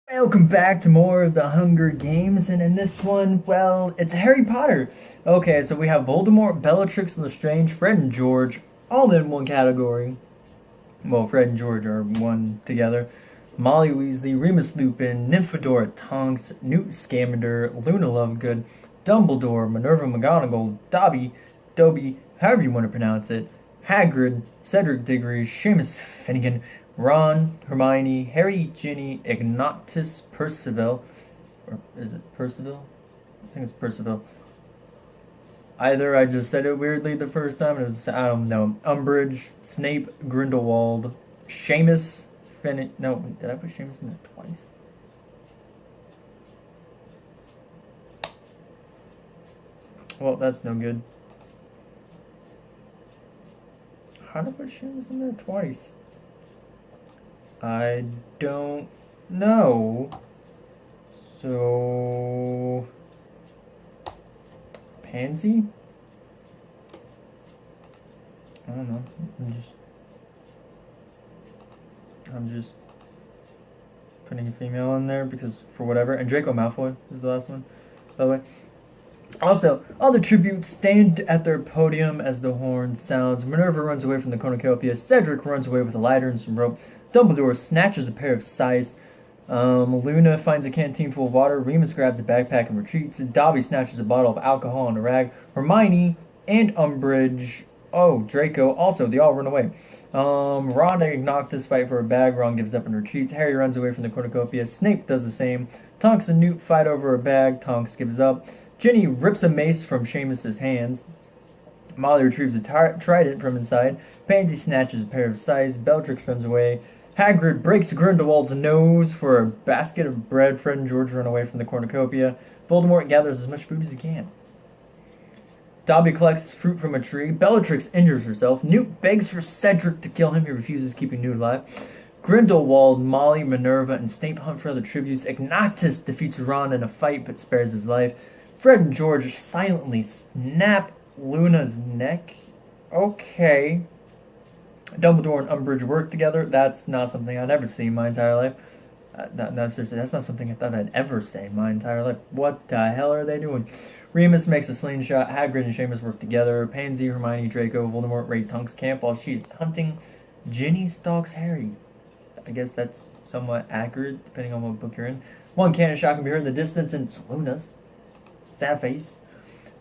Welcome back to more of the Hunger Games, and in this one, well, it's Harry Potter. Okay, so we have Voldemort, Bellatrix Lestrange, Fred and George, all in one category. Well, Fred and George are one together. Molly Weasley, Remus Lupin, Nymphadora Tonks, Newt Scamander, Luna Lovegood, Dumbledore, Minerva McGonagall, Dobby, however you want to pronounce it, Hagrid, Cedric Diggory, Seamus Finnegan, Ron, Hermione, Harry, Ginny, Ignatius Percival, or is it Percival? I think it's Percival. Either I just said it weirdly the first time, it was, I don't know, Umbridge, Snape, Grindelwald, Seamus, Finnegan. No, wait, did I put Seamus in there twice? Well, that's no good. How did I put Seamus in there twice? I don't know. So, Pansy? I don't know. I'm just putting a female in there because for whatever. And Draco Malfoy is the last one, by the way. Also, all the tributes stand at their podium as the horn sounds. Minerva runs away from the cornucopia. Cedric runs away with a lighter and some rope. Dumbledore snatches a pair of scythes. Luna finds a canteen full of water. Remus grabs a backpack and retreats. Dobby snatches a bottle of alcohol and a rag. Hermione and Umbridge, Draco, also, they all run away. Ron and Noctis fight for a bag. Ron gives up and retreats. Harry runs away from the cornucopia. Snape does the same. Tonks and Newt fight over a bag. Tonks gives up. Ginny rips a mace from Seamus's hands. Molly retrieves a trident from inside. Pansy snatches a pair of scythes. Bellatrix runs away. Hagrid breaks Grindelwald's nose for a basket of bread. Fred and George run away from the cornucopia. Voldemort gathers as much food as he can. Dobby collects fruit from a tree. Bellatrix injures herself. Newt begs for Cedric to kill him. He refuses, keeping Newt alive. Grindelwald, Molly, Minerva, and Snape hunt for other tributes. Ignatius defeats Ron in a fight but spares his life. Fred and George silently snap Luna's neck. Okay. Dumbledore and Umbridge work together. That's not something I'd ever see in my entire life. No, seriously, that's not something I thought I'd ever say in my entire life. What the hell are they doing? Remus makes a slingshot. Hagrid and Seamus work together. Pansy, Hermione, Draco, Voldemort raid Tonks' camp while she is hunting. Ginny stalks Harry. I guess that's somewhat accurate, depending on what book you're in. One cannon shot can be heard in the distance, and it's Luna's. Sad face.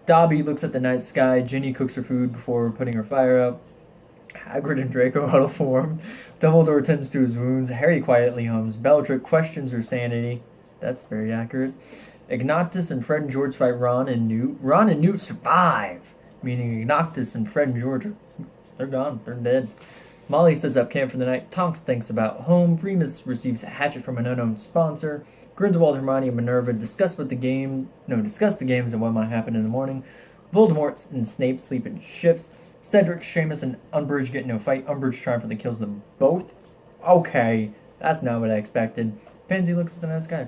Dobby looks at the night sky. Ginny cooks her food before putting her fire up. Hagrid and Draco huddle for him. Dumbledore tends to his wounds. Harry quietly hums. Bellatrix questions her sanity. That's very accurate. Ignatius and Fred and George fight Ron and Newt. Ron and Newt survive, meaning Ignatius and Fred and George they're gone. They're dead. Molly sets up camp for the night. Tonks thinks about home. Remus receives a hatchet from an unknown sponsor. Grindelwald, Hermione, and Minerva discuss the games and what might happen in the morning. Voldemort and Snape sleep in shifts. Cedric, Seamus, and Umbridge get into a fight. Umbridge triumphantly kills them both. Okay, that's not what I expected. Pansy looks at the night sky.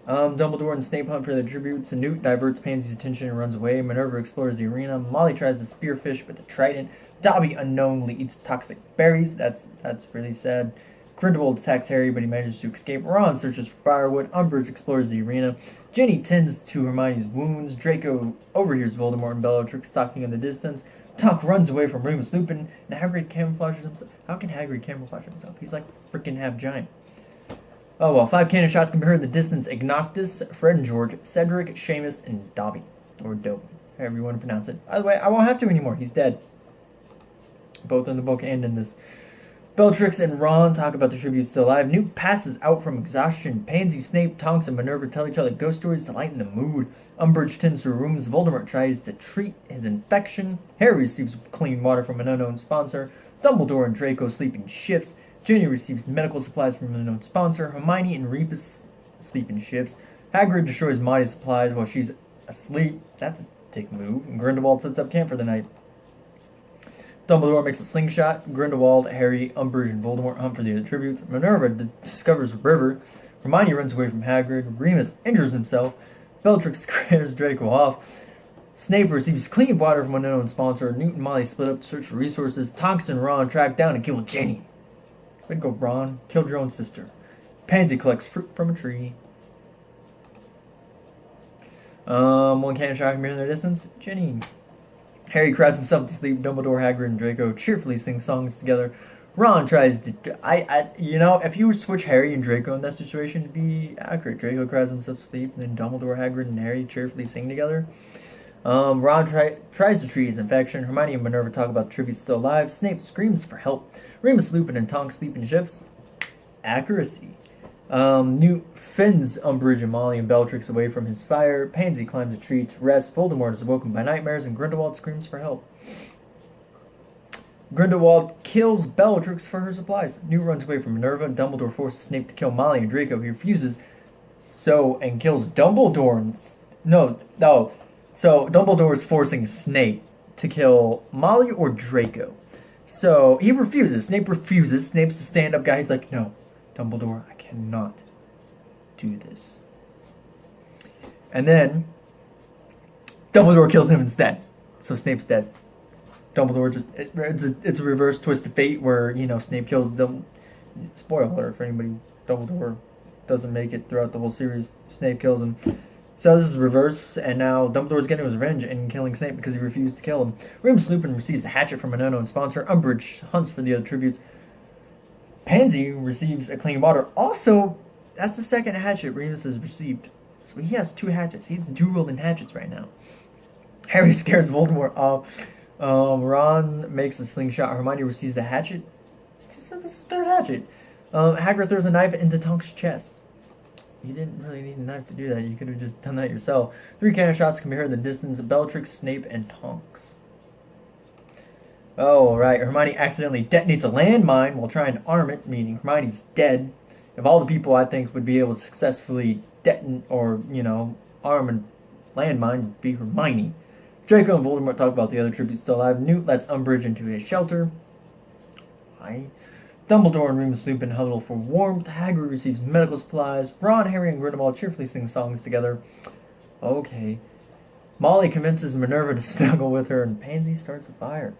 Dumbledore and Snape hunt for the tributes. Newt diverts Pansy's attention and runs away. Minerva explores the arena. Molly tries to spearfish with a trident. Dobby unknowingly eats toxic berries. That's really sad. Grindelwald attacks Harry, but he manages to escape. Ron searches for firewood. Umbridge explores the arena. Ginny tends to Hermione's wounds. Draco overhears Voldemort and Bellatrix talking in the distance. Tonks runs away from Remus Lupin, and Hagrid camouflages himself. How can Hagrid camouflage himself? He's like freaking half giant. Oh well, 5 cannon shots can be heard in the distance. Ignatius, Fred and George, Cedric, Seamus, and Dobby. Or Dobby, however you want to pronounce it. By the way, I won't have to anymore. He's dead. Both in the book and in this. Bellatrix and Ron talk about the tributes still alive. Newt passes out from exhaustion. Pansy, Snape, Tonks, and Minerva tell each other ghost stories to lighten the mood. Umbridge tends to her rooms. Voldemort tries to treat his infection. Harry receives clean water from an unknown sponsor. Dumbledore and Draco sleep in shifts. Ginny receives medical supplies from an unknown sponsor. Hermione and Remus sleep in shifts. Hagrid destroys Molly's supplies while she's asleep. That's a dick move. And Grindelwald sets up camp for the night. Dumbledore makes a slingshot. Grindelwald, Harry, Umbridge, and Voldemort hunt for the other tributes. Minerva discovers a river. Hermione runs away from Hagrid. Remus injures himself. Bellatrix scares Draco off. Snape receives clean water from an unknown sponsor. Newt and Molly split up to search for resources. Tonks and Ron track down and kill Ginny. Way to go, Ron. Killed your own sister. Pansy collects fruit from a tree. One cannon shot can be in the distance. Ginny. Harry cries himself to sleep. Dumbledore, Hagrid, and Draco cheerfully sing songs together. Ron tries to. If you switch Harry and Draco in that situation, it'd be accurate. Draco cries himself to sleep, and then Dumbledore, Hagrid, and Harry cheerfully sing together. Ron tries to treat his infection. Hermione and Minerva talk about the tribute still alive. Snape screams for help. Remus, Lupin, and Tonks sleep in shifts. Accuracy. Newt fends Umbridge and Molly and Bellatrix away from his fire. Pansy climbs a tree to rest. Voldemort is awoken by nightmares, and Grindelwald screams for help. Grindelwald kills Bellatrix for her supplies. Newt runs away from Minerva. Dumbledore forces Snape to kill Molly and Draco. He refuses, and kills Dumbledore. So Dumbledore is forcing Snape to kill Molly or Draco. So he refuses. Snape refuses. Snape's the stand-up guy. He's like, no, Dumbledore, I cannot do this. And then Dumbledore kills him instead. So Snape's dead. Dumbledore it's a reverse twist of fate where, Snape kills Dumbledore. Spoiler alert for anybody. Dumbledore doesn't make it throughout the whole series. Snape kills him. So this is reverse, and now Dumbledore's getting his revenge and killing Snape because he refused to kill him. Remus Lupin receives a hatchet from an unknown sponsor. Umbridge hunts for the other tributes. Pansy receives a clean water. Also, that's the second hatchet Remus has received. So he has 2 hatchets. He's dueling hatchets right now. Harry scares Voldemort off. Ron makes a slingshot. Hermione receives the hatchet. So this is the 3rd hatchet. Hagrid throws a knife into Tonks' chest. You didn't really need a knife to do that. You could have just done that yourself. 3 cannon shots can be heard in the distance. Bellatrix, Snape, and Tonks. Oh, right. Hermione accidentally detonates a landmine while trying to arm it, meaning Hermione's dead. Of all the people I think would be able to successfully detonate or, arm a landmine, would be Hermione. Draco and Voldemort talk about the other tributes still alive. Newt lets Umbridge into his shelter. Why? Dumbledore and Remus Lupin huddle for warmth. Hagrid receives medical supplies. Ron, Harry, and Grindelwald cheerfully sing songs together. Okay. Molly convinces Minerva to snuggle with her, and Pansy starts a fire.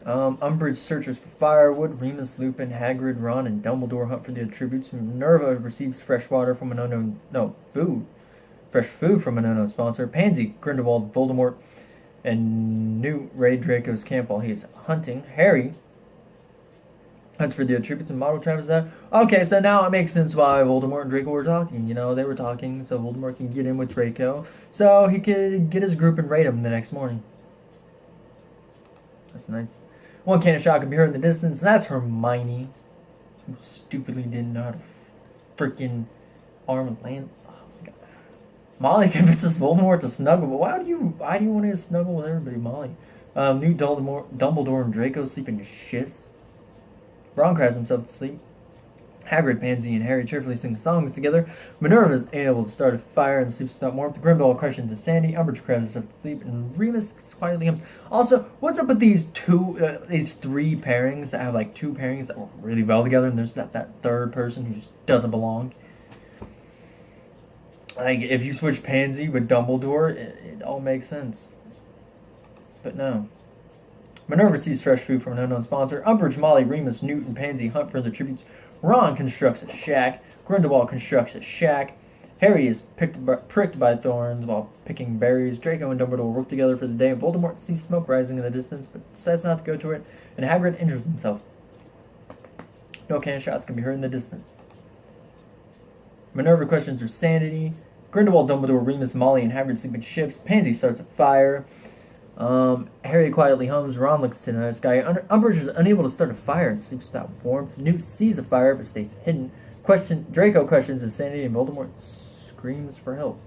Umbridge searches for firewood. Remus, Lupin, Hagrid, Ron, and Dumbledore hunt for the attributes. Minerva receives fresh water from an unknown... food. Fresh food from an unknown sponsor. Pansy, Grindelwald, Voldemort, and Newt raid Draco's camp while he is hunting. Harry hunts for the attributes and model Travis that. Okay, so now it makes sense why Voldemort and Draco were talking. They were talking so Voldemort can get in with Draco, so he could get his group and raid him the next morning. That's nice. One cannon shot can be heard in the distance, and that's Hermione, who stupidly didn't know how to freaking arm a land. Oh my god. Molly convinces Voldemort to snuggle, but why do you want to snuggle with everybody, Molly? Newt, Dumbledore, and Draco sleep in shifts. Ron cries himself to sleep. Hagrid, Pansy, and Harry cheerfully sing songs together. Minerva is able to start a fire and sleeps without warmth. Grindelwald questions to Sandy. Umbridge cries herself to sleep, and Remus quietly hums. Also, what's up with these 3 pairings that have 2 pairings that work really well together, and there's that 3rd person who just doesn't belong? If you switch Pansy with Dumbledore, it all makes sense. But no. Minerva sees fresh food from an unknown sponsor. Umbridge, Molly, Remus, Newt, and Pansy hunt for the tributes. Ron constructs a shack. Grindelwald constructs a shack. Harry is pricked by thorns while picking berries. Draco and Dumbledore work together for the day. Voldemort sees smoke rising in the distance, but decides not to go to it. And Hagrid injures himself. No cannon shots can be heard in the distance. Minerva questions her sanity. Grindelwald, Dumbledore, Remus, Molly, and Hagrid sleep in shifts. Pansy starts a fire. Harry quietly hums. Ron looks to the night sky. Umbridge is unable to start a fire and sleeps without warmth. Newt sees a fire but stays hidden. Draco questions his sanity, and Voldemort screams for help.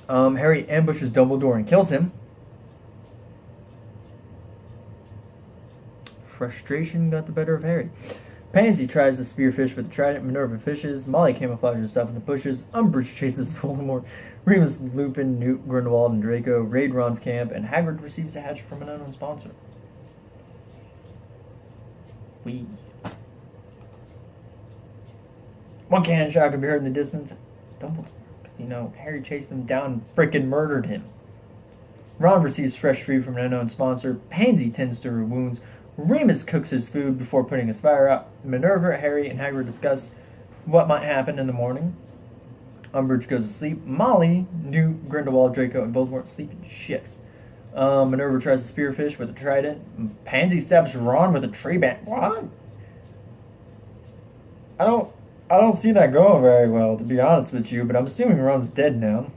Harry ambushes Dumbledore and kills him. Frustration got the better of Harry. Pansy tries to spearfish with the trident. Minerva fishes. Molly camouflages herself in the bushes. Umbridge chases Voldemort. Remus, Lupin, Newt, Grindelwald, and Draco raid Ron's camp, and Hagrid receives a hatchet from an unknown sponsor. One cannon shot can be heard in the distance. Dumbledore, because Harry chased him down and frickin' murdered him. Ron receives fresh food from an unknown sponsor. Pansy tends to her wounds. Remus cooks his food before putting his fire out. Minerva, Harry, and Hagrid discuss what might happen in the morning. Umbridge goes to sleep. Molly, Newt, Grindelwald, Draco, and Voldemort sleep in shifts. Minerva tries to spearfish with a trident. Pansy stabs Ron with a tree branch. What? I don't see that going very well, to be honest with you, but I'm assuming Ron's dead now.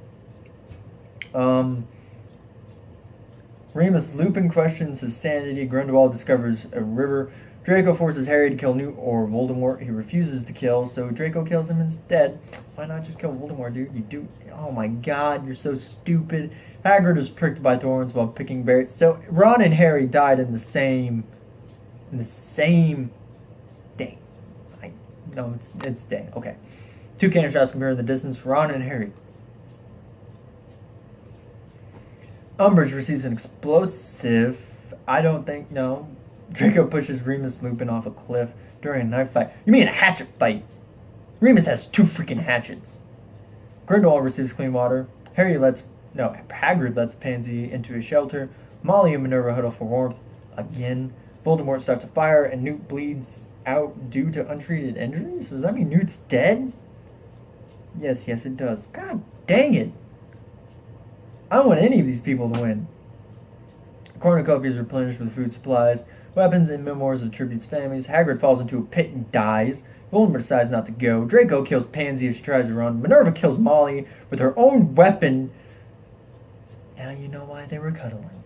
Remus Lupin questions his sanity. Grindelwald discovers a river. Draco forces Harry to kill Newt or Voldemort. He refuses to kill, so Draco kills him instead. Why not just kill Voldemort, dude? You do. Oh my god, you're so stupid. Hagrid was pricked by thorns while picking berries. So Ron and Harry died in the same day. No, it's day. Okay. 2 cannon shots compared in the distance. Ron and Harry. Umbridge receives an explosive. I don't think. No. Draco pushes Remus Lupin off a cliff during a knife fight. You mean a hatchet fight? Remus has 2 freaking hatchets. Grindelwald receives clean water. Hagrid lets Pansy into a shelter. Molly and Minerva huddle for warmth. Again. Voldemort starts a fire and Newt bleeds out due to untreated injuries? Does that mean Newt's dead? Yes, it does. God dang it. I don't want any of these people to win. Cornucopia is replenished with food supplies, weapons, and memoirs of tributes' families. Hagrid falls into a pit and dies. Voldemort decides not to go. Draco kills Pansy as she tries to run. Minerva kills Molly with her own weapon. Now you know why they were cuddling.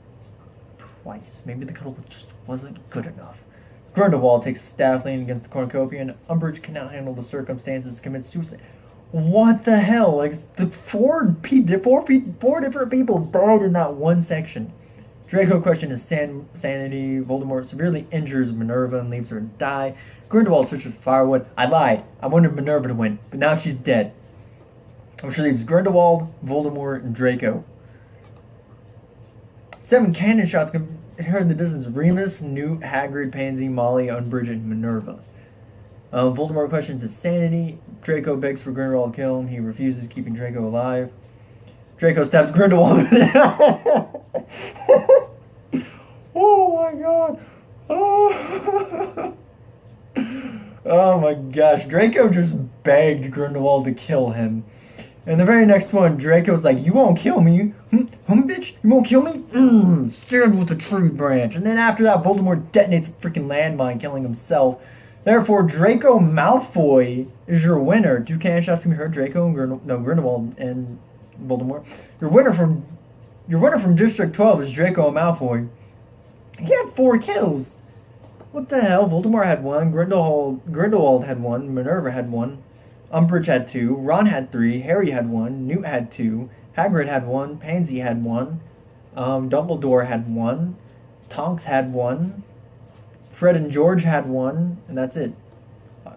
Twice. Maybe the cuddle just wasn't good enough. Grindelwald takes a staff leaning against the cornucopia, and Umbridge cannot handle the circumstances to commit suicide. What the hell? Like, the four different people died in that one section. Draco questions his sanity. Voldemort severely injures Minerva and leaves her to die. Grindelwald switches for firewood. I lied. I wanted Minerva to win, but now she's dead. Which leaves Grindelwald, Voldemort, and Draco. 7 cannon shots heard in the distance. Remus, Newt, Hagrid, Pansy, Molly, Umbridge, and Minerva. Voldemort questions his sanity. Draco begs for Grindelwald to kill him. He refuses, keeping Draco alive. Draco stabs Grindelwald. Oh my god. Oh my gosh. Draco just begged Grindelwald to kill him. And the very next one, Draco's like, you won't kill me. Bitch? You won't kill me? Stabbed with a tree branch. And then after that, Voldemort detonates a freaking landmine, killing himself. Therefore, Draco Malfoy is your winner. 2 cannon shots can be heard. Draco and Grindelwald and Voldemort. Your winner from District 12 is Draco Malfoy. He had 4 kills. What the hell? Voldemort had 1. Grindelwald had 1. Minerva had 1. Umbridge had 2. Ron had 3. Harry had 1. Newt had 2. Hagrid had 1. Pansy had 1. Dumbledore had 1. Tonks had 1. Fred and George had 1. And that's it.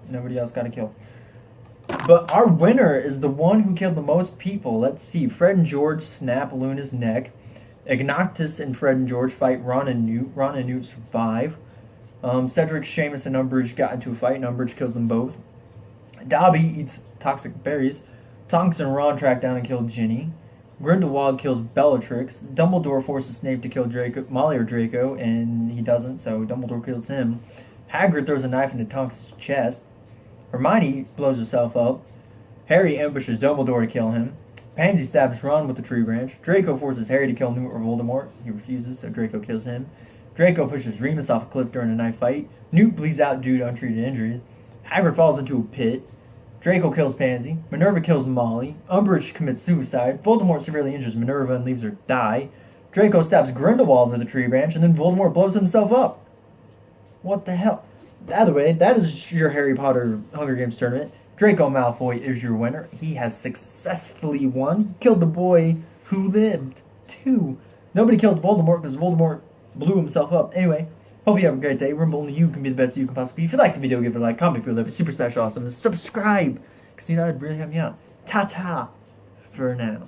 Nobody else got a kill. But our winner is the one who killed the most people. Let's see. Fred and George snap Luna's neck. Ignactus and Fred and George fight Ron and Newt. Ron and Newt survive. Cedric, Seamus, and Umbridge got into a fight, and Umbridge kills them both. Dobby eats toxic berries. Tonks and Ron track down and kill Ginny. Grindelwald kills Bellatrix. Dumbledore forces Snape to kill Molly or Draco, and he doesn't, so Dumbledore kills him. Hagrid throws a knife into Tonks' chest. Hermione blows herself up. Harry ambushes Dumbledore to kill him. Pansy stabs Ron with the tree branch. Draco forces Harry to kill Newt or Voldemort. He refuses, so Draco kills him. Draco pushes Remus off a cliff during a knife fight. Newt bleeds out due to untreated injuries. Hagrid falls into a pit. Draco kills Pansy. Minerva kills Molly. Umbridge commits suicide. Voldemort severely injures Minerva and leaves her to die. Draco stabs Grindelwald with a tree branch, and then Voldemort blows himself up. What the hell? Either way, that is your Harry Potter Hunger Games tournament. Draco Malfoy is your winner. He has successfully won. He killed the boy who lived, too. Nobody killed Voldemort because Voldemort blew himself up. Anyway, hope you have a great day. Remember, only you can be the best you can possibly be. If you like the video, give it a like, comment if you love it. Super special, awesome. And subscribe, because you know, it'd really help me out. Ta-ta for now.